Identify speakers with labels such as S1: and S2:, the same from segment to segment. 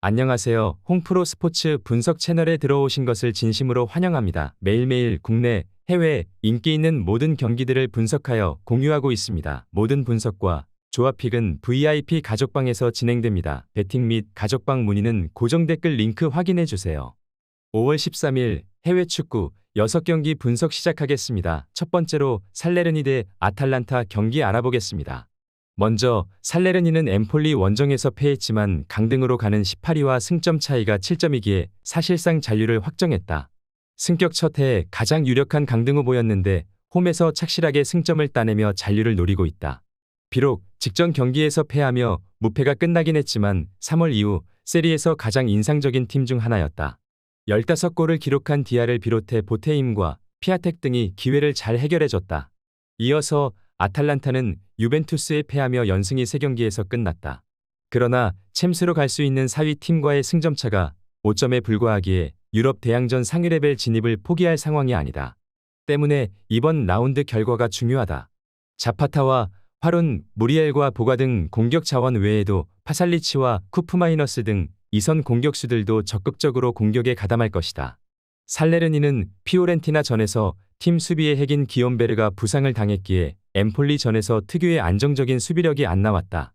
S1: 안녕하세요. 홍프로 스포츠 분석 채널에 들어오신 것을 진심으로 환영합니다. 매일매일 국내, 해외 인기 있는 모든 경기들을 분석하여 공유하고 있습니다. 모든 분석과 조합픽은 VIP 가족방에서 진행됩니다. 배팅 및 가족방 문의는 고정 댓글 링크 확인해 주세요. 5월 13일 해외 축구 6경기 분석 시작하겠습니다. 첫 번째로 살레르니 대 아탈란타 경기 알아보겠습니다. 먼저 살레르니는 엠폴리 원정에서 패했지만 강등으로 가는 18위와 승점 차이가 7점이기에 사실상 잔류를 확정했다. 승격 첫 해에 가장 유력한 강등 후보였는데 홈에서 착실하게 승점을 따내며 잔류를 노리고 있다. 비록 직전 경기에서 패하며 무패가 끝나긴 했지만 3월 이후 세리에서 가장 인상적인 팀 중 하나였다. 15골을 기록한 디아를 비롯해 보테임과 피아텍 등이 기회를 잘 해결해줬다. 이어서 아탈란타는 유벤투스에 패하며 연승이 3경기에서 끝났다. 그러나 챔스로 갈 수 있는 4위 팀과의 승점차가 5점에 불과하기에 유럽 대항전 상위 레벨 진입을 포기할 상황이 아니다. 때문에 이번 라운드 결과가 중요하다. 자파타와 화룬, 무리엘과 보가 등 공격 자원 외에도 파살리치와 쿠프마이너스 등 이선 공격수들도 적극적으로 공격에 가담할 것이다. 살레르니는 피오렌티나 전에서 팀 수비의 핵인 기욤베르가 부상을 당했기에 엠폴리 전에서 특유의 안정적인 수비력이 안 나왔다.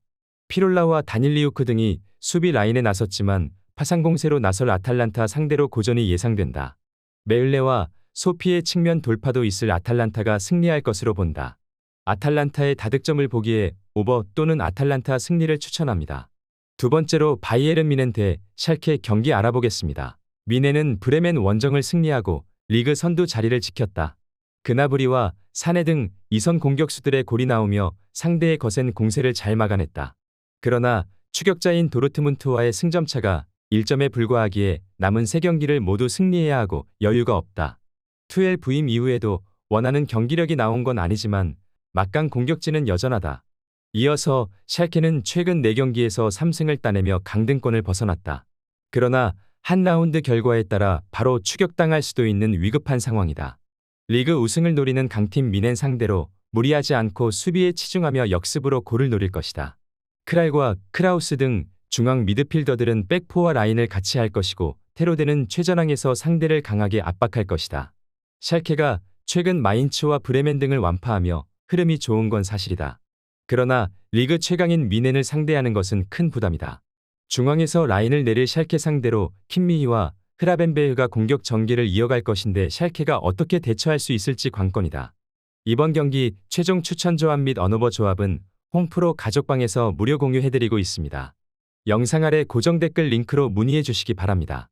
S1: 피롤라와 다닐리우크 등이 수비 라인에 나섰지만 파상공세로 나설 아탈란타 상대로 고전이 예상된다. 메을레와 소피의 측면 돌파도 있을 아탈란타가 승리할 것으로 본다. 아탈란타의 다득점을 보기에 오버 또는 아탈란타 승리를 추천합니다. 두 번째로 바이에른 미넨 대 샬케 경기 알아보겠습니다. 미넨은 브레멘 원정을 승리하고 리그 선두 자리를 지켰다. 그나브리와 사네 등 이선 공격수들의 골이 나오며 상대의 거센 공세를 잘 막아냈다. 그러나 추격자인 도르트문트와의 승점차가 1점에 불과하기에 남은 3경기를 모두 승리해야 하고 여유가 없다. 투엘 부임 이후에도 원하는 경기력이 나온 건 아니지만 막강 공격진은 여전하다. 이어서 샬케는 최근 4경기에서 3승을 따내며 강등권을 벗어났다. 그러나 한 라운드 결과에 따라 바로 추격당할 수도 있는 위급한 상황이다. 리그 우승을 노리는 강팀 미넨 상대로 무리하지 않고 수비에 치중하며 역습으로 골을 노릴 것이다. 크랄과 크라우스 등 중앙 미드필더들은 백포와 라인을 같이 할 것이고 테로데는 최전방에서 상대를 강하게 압박할 것이다. 샬케가 최근 마인츠와 브레멘 등을 완파하며 흐름이 좋은 건 사실이다. 그러나 리그 최강인 미넨을 상대하는 것은 큰 부담이다. 중앙에서 라인을 내릴 샬케 상대로 킴미히와 흐라벤베흐가 공격 전개를 이어갈 것인데 샬케가 어떻게 대처할 수 있을지 관건이다. 이번 경기 최종 추천 조합 및 언어버 조합은 홍프로 가족방에서 무료 공유해드리고 있습니다. 영상 아래 고정 댓글 링크로 문의해 주시기 바랍니다.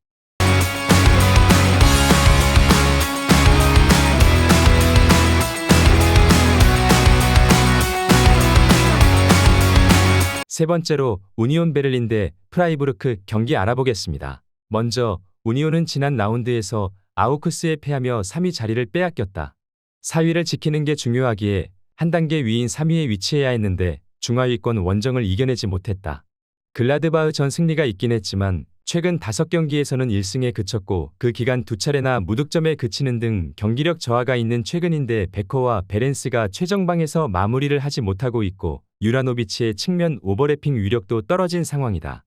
S1: 세 번째로 우니온 베를린 대 프라이부르크 경기 알아보겠습니다. 먼저 우니온은 지난 라운드에서 아우크스에 패하며 3위 자리를 빼앗겼다. 4위를 지키는 게 중요하기에 한 단계 위인 3위에 위치해야 했는데 중하위권 원정을 이겨내지 못했다. 글라드바흐 전 승리가 있긴 했지만 최근 5경기에서는 1승에 그쳤고 그 기간 2차례나 무득점에 그치는 등 경기력 저하가 있는 최근인데 베커와 베렌스가 최정방에서 마무리를 하지 못하고 있고 유라노비치의 측면 오버래핑 위력도 떨어진 상황이다.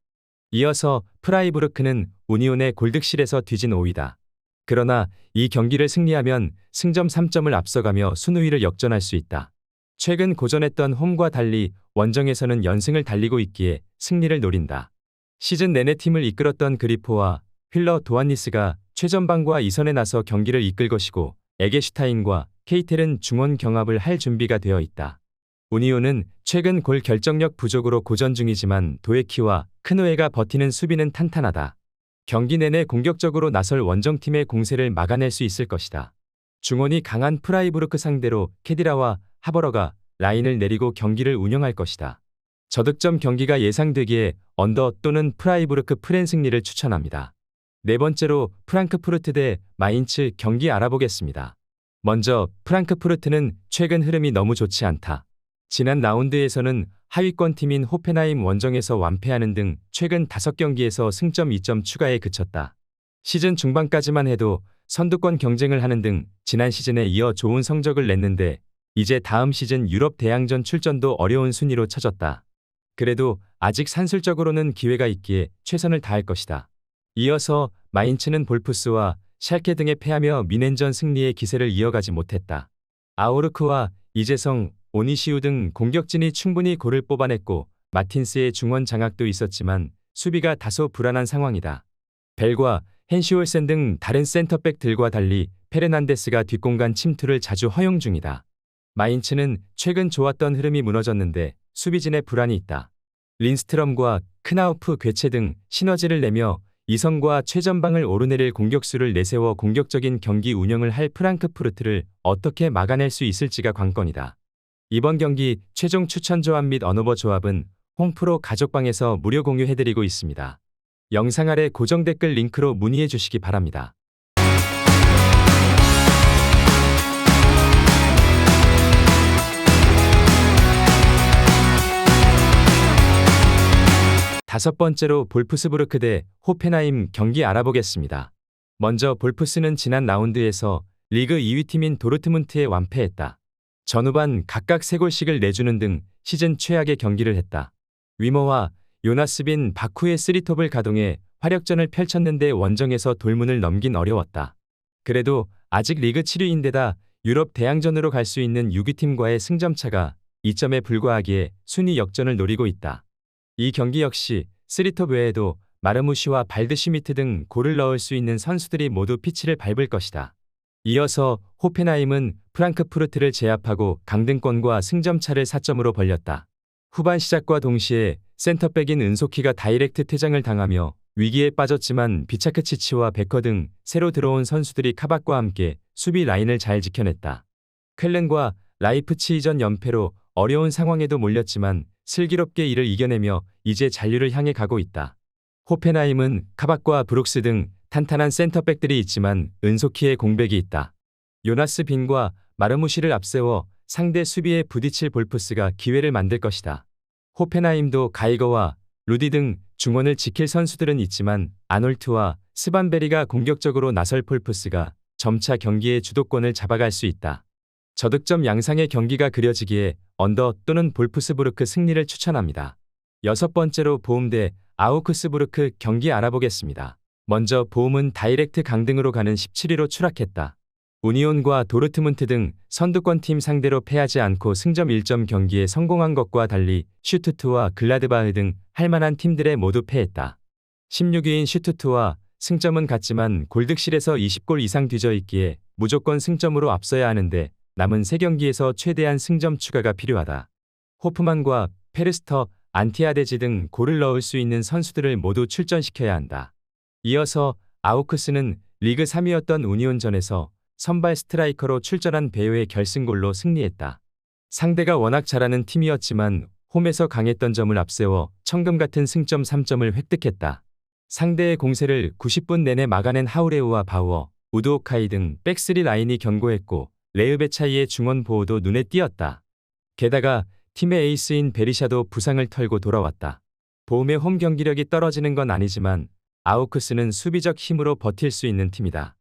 S1: 이어서 프라이부르크는 우니온의 골득실에서 뒤진 5위다. 그러나 이 경기를 승리하면 승점 3점을 앞서가며 순위를 역전할 수 있다. 최근 고전했던 홈과 달리 원정에서는 연승을 달리고 있기에 승리를 노린다. 시즌 내내 팀을 이끌었던 그리포와 휠러 도안니스가 최전방과 이선에 나서 경기를 이끌 것이고 에게슈타인과 케이텔은 중원 경합을 할 준비가 되어 있다. 우니온은 최근 골 결정력 부족으로 고전 중이지만 도에키와 크노에가 버티는 수비는 탄탄하다. 경기 내내 공격적으로 나설 원정팀의 공세를 막아낼 수 있을 것이다. 중원이 강한 프라이부르크 상대로 케디라와 하버러가 라인을 내리고 경기를 운영할 것이다. 저득점 경기가 예상되기에 언더 또는 프라이부르크 프렌 승리를 추천합니다. 네 번째로 프랑크푸르트 대 마인츠 경기 알아보겠습니다. 먼저 프랑크푸르트는 최근 흐름이 너무 좋지 않다. 지난 라운드에서는 하위권 팀인 호펜하임 원정에서 완패하는 등 최근 5경기에서 승점 2점 추가에 그쳤다. 시즌 중반까지만 해도 선두권 경쟁을 하는 등 지난 시즌에 이어 좋은 성적을 냈는데 이제 다음 시즌 유럽 대항전 출전도 어려운 순위로 처졌다. 그래도 아직 산술적으로는 기회가 있기에 최선을 다할 것이다. 이어서 마인츠는 볼프스와 샬케 등에 패하며 미넨전 승리의 기세를 이어가지 못했다. 아우르크와 이재성, 오니시우 등 공격진이 충분히 골을 뽑아냈고 마틴스의 중원 장악도 있었지만 수비가 다소 불안한 상황이다. 벨과 헨시올센 등 다른 센터백들과 달리 페르난데스가 뒷공간 침투를 자주 허용 중이다. 마인츠는 최근 좋았던 흐름이 무너졌는데 수비진의 불안이 있다. 린스트럼과 크나우프 괴체 등 시너지를 내며 이성과 최전방을 오르내릴 공격수를 내세워 공격적인 경기 운영을 할 프랑크푸르트를 어떻게 막아낼 수 있을지가 관건이다. 이번 경기 최종 추천 조합 및 언어버 조합은 홈프로 가족방에서 무료 공유해드리고 있습니다. 영상 아래 고정 댓글 링크로 문의해 주시기 바랍니다. 다섯 번째로 볼프스부르크 대 호펜하임 경기 알아보겠습니다. 먼저 볼프스는 지난 라운드에서 리그 2위 팀인 도르트문트에 완패했다. 전후반 각각 3골씩을 내주는 등 시즌 최악의 경기를 했다. 위머와 요나스 빈 바쿠의 쓰리톱을 가동해 화력전을 펼쳤는데 원정에서 돌문을 넘긴 어려웠다. 그래도 아직 리그 7위인데다 유럽 대항전으로 갈 수 있는 6위 팀과의 승점차가 2점에 불과하기에 순위 역전을 노리고 있다. 이 경기 역시 쓰리톱 외에도 마르무시와 발드슈미트 등 골을 넣을 수 있는 선수들이 모두 피치를 밟을 것이다. 이어서 호펜하임은 프랑크푸르트를 제압하고 강등권과 승점차를 4점으로 벌렸다. 후반 시작과 동시에 센터백인 은소키가 다이렉트 퇴장을 당하며 위기에 빠졌지만 비차크치치와 베커 등 새로 들어온 선수들이 카박과 함께 수비 라인을 잘 지켜냈다. 쾰른과 라이프치히전 연패로 어려운 상황에도 몰렸지만 슬기롭게 이를 이겨내며 이제 잔류를 향해 가고 있다. 호펜하임은 카박과 브룩스 등 탄탄한 센터백들이 있지만 은소키의 공백이 있다. 요나스 빈과 마르무시를 앞세워 상대 수비에 부딪힐 볼프스가 기회를 만들 것이다. 호펜하임도 가이거와 루디 등 중원을 지킬 선수들은 있지만 아놀트와 스반베리가 공격적으로 나설 볼프스가 점차 경기의 주도권을 잡아갈 수 있다. 저득점 양상의 경기가 그려지기에 언더 또는 볼프스부르크 승리를 추천합니다. 여섯 번째로 보움 대 아우크스부르크 경기 알아보겠습니다. 먼저 보움은 다이렉트 강등으로 가는 17위로 추락했다. 우니온과 도르트문트 등 선두권 팀 상대로 패하지 않고 승점 1점 경기에 성공한 것과 달리 슈투트와 글라드바흐 등 할만한 팀들에 모두 패했다. 16위인 슈투트와 승점은 같지만 골득실에서 20골 이상 뒤져 있기에 무조건 승점으로 앞서야 하는데 남은 3경기에서 최대한 승점 추가가 필요하다. 호프만과 페르스터, 안티아데지 등 골을 넣을 수 있는 선수들을 모두 출전시켜야 한다. 이어서 아우크스는 리그 3위였던 우니온전에서 선발 스트라이커로 출전한 베요의 결승골로 승리했다. 상대가 워낙 잘하는 팀이었지만 홈에서 강했던 점을 앞세워 천금 같은 승점 3점을 획득했다. 상대의 공세를 90분 내내 막아낸 하우레우와 바우어, 우드오카이 등 백스리 라인이 견고했고 레으베차이의 중원 보호도 눈에 띄었다. 게다가 팀의 에이스인 베리샤도 부상을 털고 돌아왔다. 보움의 홈 경기력이 떨어지는 건 아니지만 아우크스는 수비적 힘으로 버틸 수 있는 팀이다.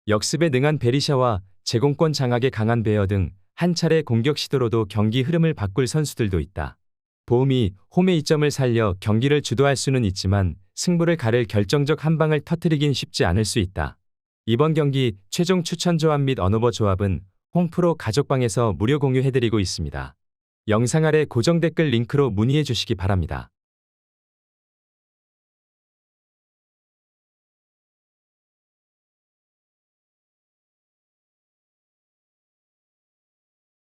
S1: 역습에 능한 베리샤와 제공권 장악에 강한 베어 등 한 차례 공격 시도로도 경기 흐름을 바꿀 선수들도 있다. 보움이 홈의 이점을 살려 경기를 주도할 수는 있지만 승부를 가를 결정적 한 방을 터뜨리긴 쉽지 않을 수 있다. 이번 경기 최종 추천 조합 및 언어버 조합은 홈프로 가족방에서 무료 공유해드리고 있습니다. 영상 아래 고정 댓글 링크로 문의해 주시기 바랍니다.